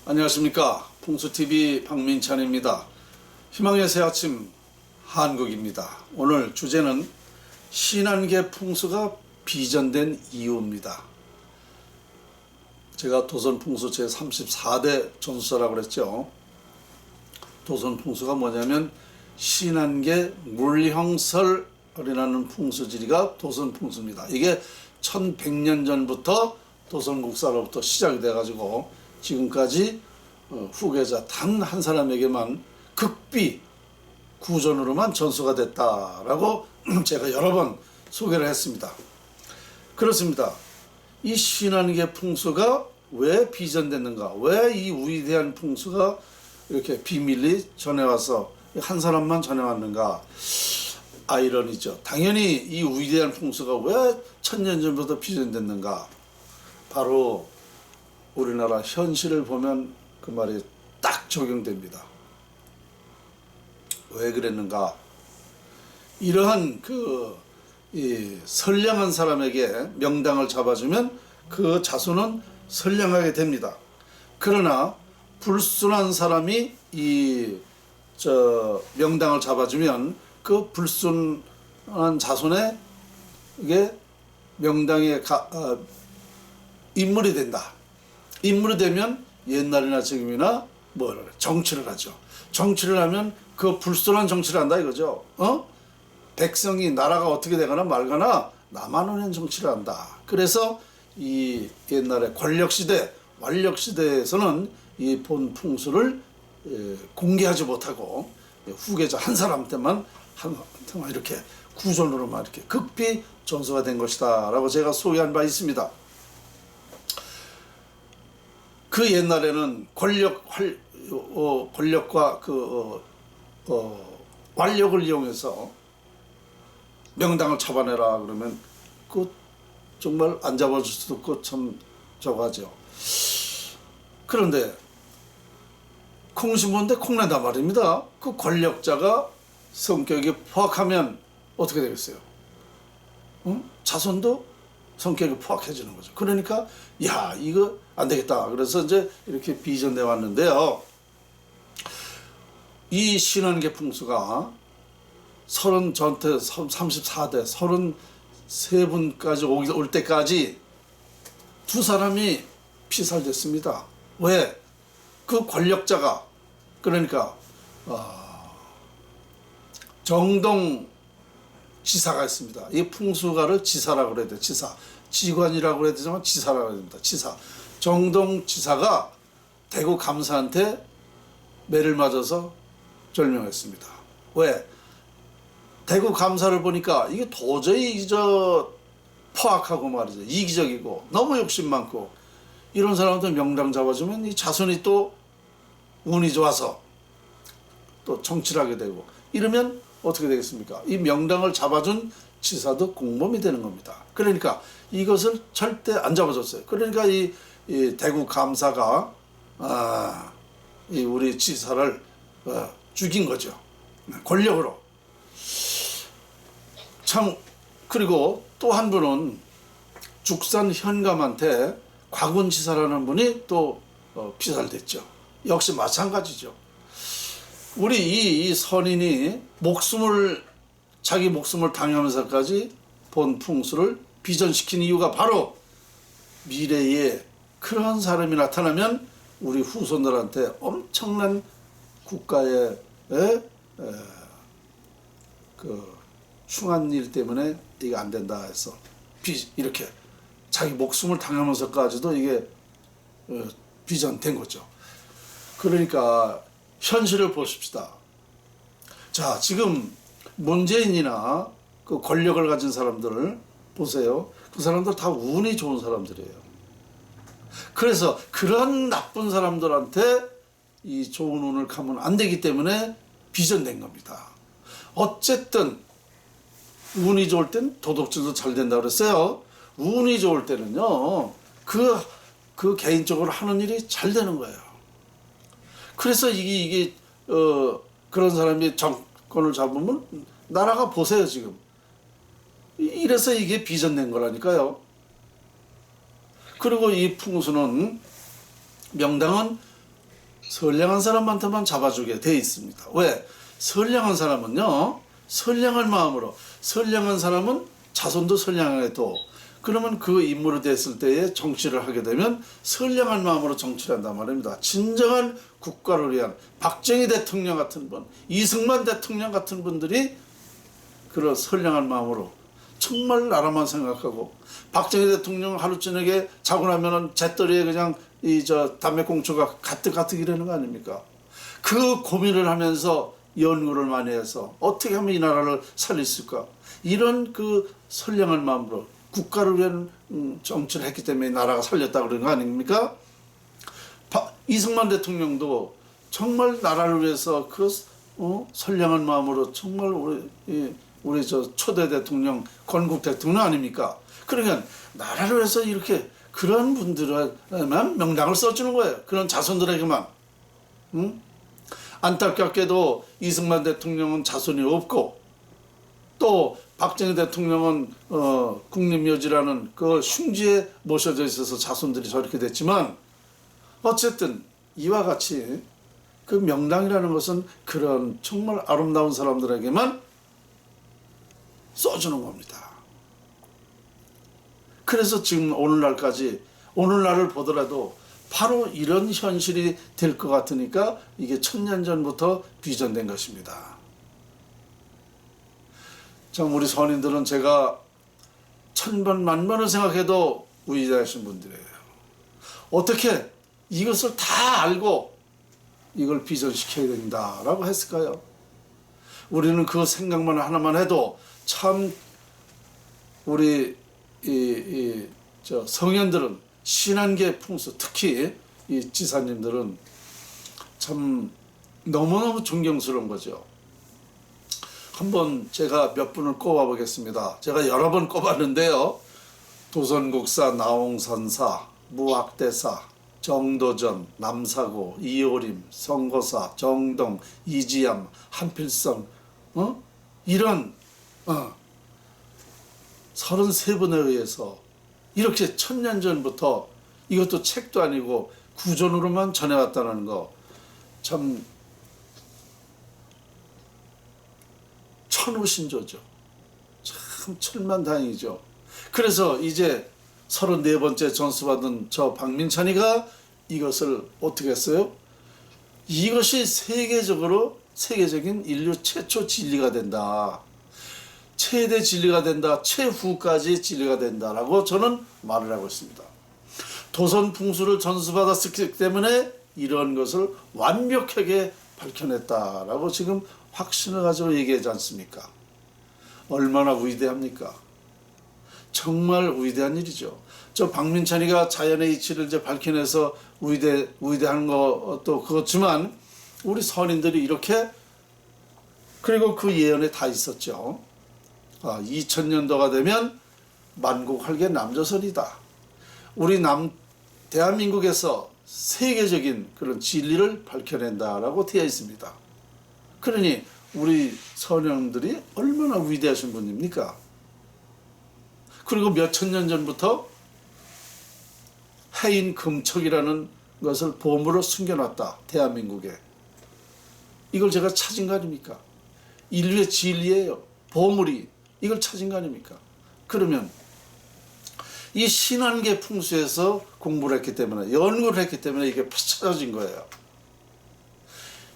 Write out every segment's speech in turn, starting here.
안녕하십니까. 풍수TV 박민찬입니다. 희망의 새 아침 한국입니다. 오늘 주제는 신안개 풍수가 비전된 이유입니다. 제가 도선풍수 제34대 전수자라고 그랬죠. 도선풍수가 뭐냐면 신안개 물형설이라는 풍수지리가 도선풍수입니다. 이게 1100년 전부터 도선국사로부터 시작이 돼가지고 지금까지 후계자 단 한 사람에게만 극비 구전으로만 전수가 됐다라고 제가 여러 번 소개를 했습니다. 그렇습니다. 이 신안개 풍수가 왜 비전됐는가? 왜 이 위대한 풍수가 이렇게 비밀리 전해와서 한 사람만 전해왔는가? 아이러니죠. 당연히 이 위대한 풍수가 왜 1000년 전부터 비전됐는가? 바로 우리나라 현실을 보면 그 말이 딱 적용됩니다. 왜 그랬는가? 이러한 이 선량한 사람에게 명당을 잡아주면 그 자손은 선량하게 됩니다. 그러나 불순한 사람이 명당을 잡아주면 그 불순한 자손의 이게 명당의 인물이 된다. 인물이 되면 옛날이나 지금이나 정치를 하죠. 정치를 하면 그 불순한 정치를 한다 이거죠. 백성이 나라가 어떻게 되거나 말거나 나만 오는 정치를 한다. 그래서 이 옛날에 완력시대에서는 이 본 풍수를 공개하지 못하고 후계자 한 사람한테만 이렇게 구전으로만 이렇게 극비 전수가 된 것이다 라고 제가 소개한 바 있습니다. 그 옛날에는 권력과 완력을 이용해서 명당을 잡아내라 그러면 정말 안 잡아줄 수도 없고 참 저거하죠. 그런데 콩신보인데 콩난다 말입니다. 그 권력자가 성격이 포악하면 어떻게 되겠어요? 자손도 성격이 포악해지는 거죠. 그러니까 이거 안 되겠다. 그래서 이제 이렇게 비전돼 왔는데요. 이 신안개 풍수가 34대 33분까지 올 때까지 두 사람이 피살됐습니다. 왜? 그 권력자가 그러니까 정동 지사가 있습니다. 이 풍수가를 지사라고 그래야 돼요. 지관이라고 그래야 되지만 지사라고 해야 됩니다. 지사. 정동 지사가 대구 감사한테 매를 맞아서 절명했습니다. 왜? 대구 감사를 보니까 이게 도저히 포악하고 말이죠. 이기적이고 너무 욕심 많고 이런 사람들 명당 잡아주면 이 자손이 또 운이 좋아서 또 정치를 하게 되고 이러면 어떻게 되겠습니까? 이 명당을 잡아준 지사도 공범이 되는 겁니다. 그러니까 이것을 절대 안 잡아줬어요. 그러니까 이 대구 감사가 이 우리 지사를 죽인 거죠. 권력으로. 참 그리고 또 한 분은 죽산 현감한테 곽운지사라는 분이 또 피살됐죠. 역시 마찬가지죠. 우리 이 선인이 자기 목숨을 당하면서까지 본 풍수를 비전시킨 이유가 바로 미래에 그러한 사람이 나타나면 우리 후손들한테 엄청난 국가의 흉한 일 때문에 이게 안 된다 해서 이렇게 자기 목숨을 당하면서까지도 이게 비전된 거죠. 그러니까 현실을 보십시다. 자, 지금 문재인이나 그 권력을 가진 사람들을 보세요. 그 사람들 다 운이 좋은 사람들이에요. 그래서 그런 나쁜 사람들한테 이 좋은 운을 가면 안 되기 때문에 비전된 겁니다. 어쨌든 운이 좋을 땐 도덕질도 잘 된다고 그랬어요. 운이 좋을 때는요, 그 개인적으로 하는 일이 잘 되는 거예요. 그래서 그런 사람이 정권을 잡으면 나라가 보세요, 지금. 이래서 이게 비전된 거라니까요. 그리고 이 풍수는 명당은 선량한 사람한테만 잡아주게 돼 있습니다. 왜? 선량한 사람은요, 선량한 마음으로, 선량한 사람은 자손도 선량해도, 그러면 그 인물이 됐을 때에 정치를 하게 되면 선량한 마음으로 정치를 한단 말입니다. 진정한 국가를 위한 박정희 대통령 같은 분, 이승만 대통령 같은 분들이 그런 선량한 마음으로 정말 나라만 생각하고, 박정희 대통령 하루 저녁에 자고 나면은 재떨이에 그냥 담배꽁초가 가득가득 이러는 거 아닙니까? 그 고민을 하면서 연구를 많이 해서 어떻게 하면 이 나라를 살릴 수 있을까? 이런 그 선량한 마음으로 국가를 위한 정치를 했기 때문에 나라가 살렸다 그러는 거 아닙니까? 이승만 대통령도 정말 나라를 위해서 그 선량한 마음으로 정말 우리 초대 대통령, 건국 대통령 아닙니까? 그러니까 나라를 위해서 이렇게 그런 분들에만 명당을 써주는 거예요. 그런 자손들에게만. 안타깝게도 이승만 대통령은 자손이 없고, 또 박정희 대통령은 국립묘지라는 그 흉지에 모셔져 있어서 자손들이 저렇게 됐지만, 어쨌든 이와 같이 그 명당이라는 것은 그런 정말 아름다운 사람들에게만 써주는 겁니다. 그래서 지금 오늘날까지, 오늘날을 보더라도 바로 이런 현실이 될 것 같으니까 이게 1000년 전부터 비전된 것입니다. 참 우리 선인들은 제가 1000번 만번을 생각해도 위대하신 분들이에요. 어떻게 이것을 다 알고 이걸 비전시켜야 된다라고 했을까요? 우리는 그 생각만 하나만 해도 참 우리 성현들은, 신한계 풍수, 특히 이 지사님들은 참 너무너무 존경스러운 거죠. 한번 제가 몇 분을 꼽아 보겠습니다. 제가 여러 번 꼽았는데요. 도선국사, 나홍선사, 무학대사, 정도전, 남사고, 이효림, 성고사, 정동, 이지암, 한필성, 이런 33분에 의해서 이렇게 1000년 전부터, 이것도 책도 아니고 구전으로만 전해왔다는 거, 참 천우신조죠. 참 천만다행이죠. 그래서 이제 34번째 전수받은 저 박민찬이가 이것을 어떻게 했어요? 이것이 세계적인 인류 최초 진리가 된다. 최대 진리가 된다. 최후까지 진리가 된다라고 저는 말을 하고 있습니다. 도선 풍수를 전수받았기 때문에 이런 것을 완벽하게 밝혀냈다라고 지금 확신을 가지고 얘기하지 않습니까? 얼마나 위대합니까? 정말 위대한 일이죠. 저 박민찬이가 자연의 이치를 이제 밝혀내서 위대한 것도 그렇지만, 우리 선인들이 이렇게, 그리고 그 예언에 다 있었죠. 2000년도가 되면 만국할게 남조선이다. 우리 대한민국에서 세계적인 그런 진리를 밝혀낸다라고 되어 있습니다. 그러니 우리 선영들이 얼마나 위대하신 분입니까? 그리고 몇천 년 전부터 해인 금척이라는 것을 보물로 숨겨놨다. 대한민국에. 이걸 제가 찾은 거 아닙니까? 인류의 진리예요. 보물이. 이걸 찾은 거 아닙니까? 그러면 이 신한계 풍수에서 공부를 했기 때문에, 연구를 했기 때문에 이게 찾아진 거예요.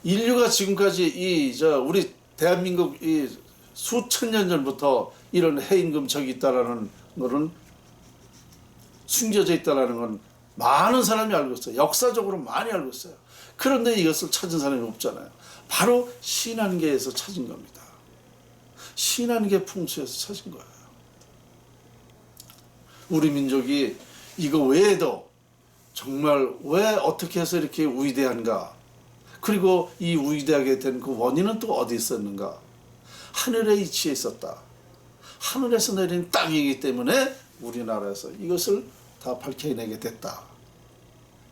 인류가 지금까지 우리 대한민국 수천 년 전부터 이런 해인금척이 있다라는 것은, 숨겨져 있다라는 건 많은 사람이 알고 있어요. 역사적으로 많이 알고 있어요. 그런데 이것을 찾은 사람이 없잖아요. 바로 신한계에서 찾은 겁니다. 신한계 풍수에서 찾은 거예요. 우리 민족이 이거 외에도 정말 왜 어떻게 해서 이렇게 위대한가? 그리고 이 위대하게 된 그 원인은 또 어디 있었는가? 하늘에 이치해 있었다. 하늘에서 내린 땅이기 때문에 우리나라에서 이것을 다 밝혀내게 됐다.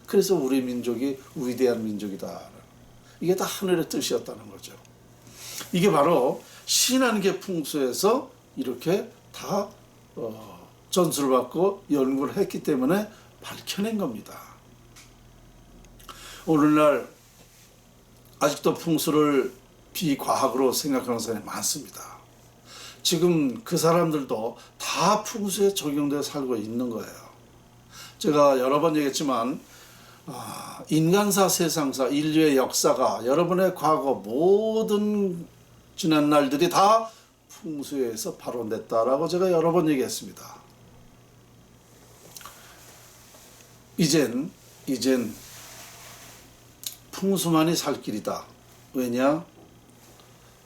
그래서 우리 민족이 위대한 민족이다. 이게 다 하늘의 뜻이었다는 거죠. 이게 바로 신한계 풍수에서 이렇게 다 전수를 받고 연구를 했기 때문에 밝혀낸 겁니다. 오늘날 아직도 풍수를 비과학으로 생각하는 사람이 많습니다. 지금 그 사람들도 다 풍수에 적용되어 살고 있는 거예요. 제가 여러 번 얘기했지만 인간사, 세상사, 인류의 역사가 여러분의 과거 모든 지난 날들이 다 풍수에 의해서 발원됐다라고 제가 여러 번 얘기했습니다. 이젠 풍수만이 살 길이다. 왜냐?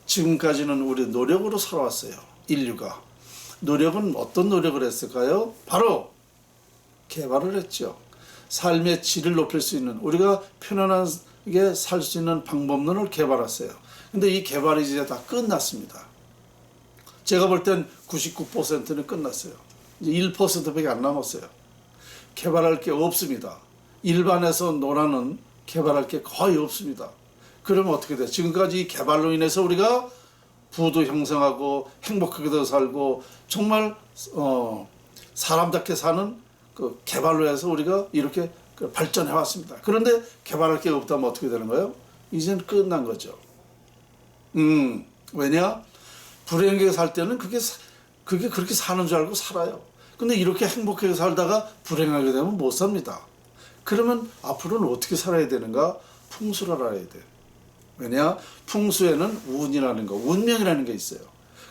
지금까지는 우리 노력으로 살아왔어요. 인류가. 노력은 어떤 노력을 했을까요? 바로 개발을 했죠. 삶의 질을 높일 수 있는, 우리가 편안하게 살 수 있는 방법론을 개발했어요. 근데 이 개발이 이제 다 끝났습니다. 제가 볼 땐 99%는 끝났어요. 이제 1%밖에 안 남았어요. 개발할 게 없습니다. 일반에서 논하는 개발할 게 거의 없습니다. 그러면 어떻게 돼요? 지금까지 이 개발로 인해서 우리가 부도 형성하고 행복하게도 살고 정말 사람답게 사는 그 개발로 해서 우리가 이렇게 발전해 왔습니다. 그런데 개발할 게 없다면 어떻게 되는 거예요? 이제는 끝난 거죠. 왜냐? 불행하게 살 때는 그게 그렇게 사는 줄 알고 살아요. 근데 이렇게 행복하게 살다가 불행하게 되면 못 삽니다. 그러면 앞으로는 어떻게 살아야 되는가? 풍수를 알아야 돼요. 왜냐? 풍수에는 운이라는 거, 운명이라는 게 있어요.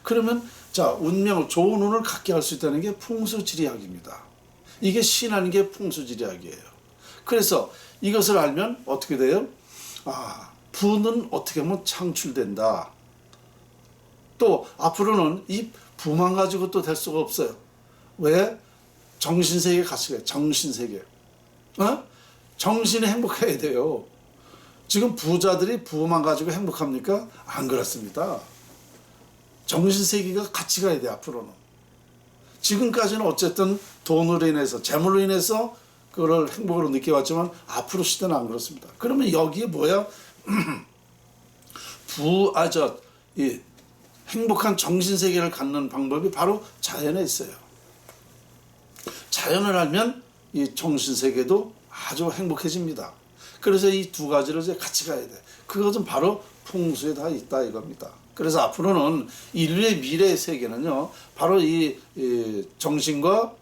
그러면 자, 운명을, 좋은 운을 갖게 할 수 있다는 게 풍수지리학입니다. 이게 신하는 게 풍수지리학이에요. 그래서 이것을 알면 어떻게 돼요? 부는 어떻게 하면 창출된다. 또 앞으로는 이 부만 가지고 또 될 수가 없어요. 왜? 정신세계 같이 가요. 정신세계. 정신이 행복해야 돼요. 지금 부자들이 부만 가지고 행복합니까? 안 그렇습니다. 정신세계가 같이 가야 돼, 앞으로는. 지금까지는 어쨌든 돈으로 인해서, 재물로 인해서 그걸 행복으로 느껴왔지만 앞으로 시대는 안 그렇습니다. 그러면 여기에 뭐야? 이 행복한 정신세계를 갖는 방법이 바로 자연에 있어요. 자연을 알면 이 정신세계도 아주 행복해집니다. 그래서 이 두 가지를 이제 같이 가야 돼. 그것은 바로 풍수에 다 있다 이겁니다. 그래서 앞으로는 인류의 미래의 세계는요, 바로 이 정신과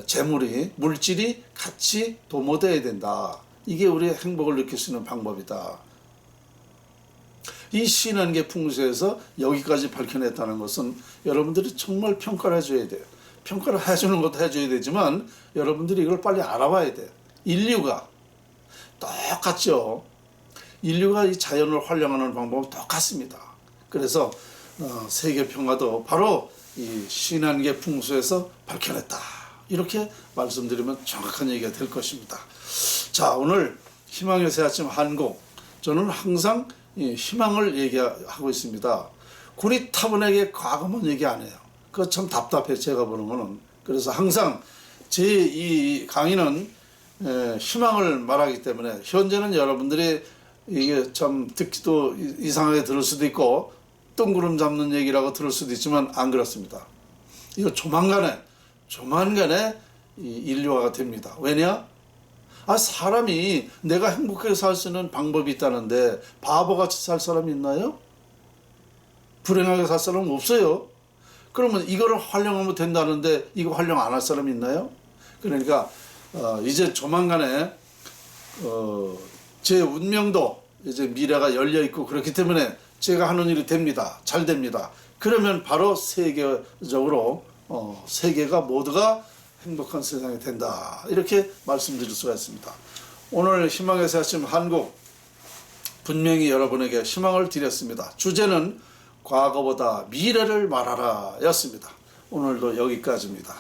재물이, 물질이 같이 도모돼야 된다. 이게 우리의 행복을 느낄 수 있는 방법이다. 이 신한계 풍수에서 여기까지 밝혀냈다는 것은 여러분들이 정말 평가를 해줘야 돼요. 평가를 해주는 것도 해줘야 되지만 여러분들이 이걸 빨리 알아봐야 돼요. 인류가 똑같죠. 인류가 이 자연을 활용하는 방법은 똑같습니다. 그래서 세계 평화도 바로 이 신한계 풍수에서 밝혀냈다. 이렇게 말씀드리면 정확한 얘기가 될 것입니다. 자, 오늘 희망의 새 아침 한국, 저는 항상 이 희망을 얘기하고 있습니다. 고리타분하게 과거만 얘기 안 해요. 그거 참 답답해, 제가 보는 거는. 그래서 항상 제 이 강의는 희망을 말하기 때문에, 현재는 여러분들이 이게 참 듣기도 이상하게 들을 수도 있고 뜬구름 잡는 얘기라고 들을 수도 있지만 안 그렇습니다. 이거 조만간에 이 인류화가 됩니다. 왜냐? 사람이 내가 행복하게 살 수 있는 방법이 있다는데 바보같이 살 사람이 있나요? 불행하게 살 사람은 없어요. 그러면 이거를 활용하면 된다는데 이거 활용 안 할 사람이 있나요? 그러니까 이제 조만간에 제 운명도 이제 미래가 열려 있고 그렇기 때문에 제가 하는 일이 됩니다. 잘 됩니다. 그러면 바로 세계적으로 세계가 모두가 행복한 세상이 된다. 이렇게 말씀드릴 수가 있습니다. 오늘 희망의 새 아침 한국, 분명히 여러분에게 희망을 드렸습니다. 주제는 과거보다 미래를 말하라 였습니다. 오늘도 여기까지입니다.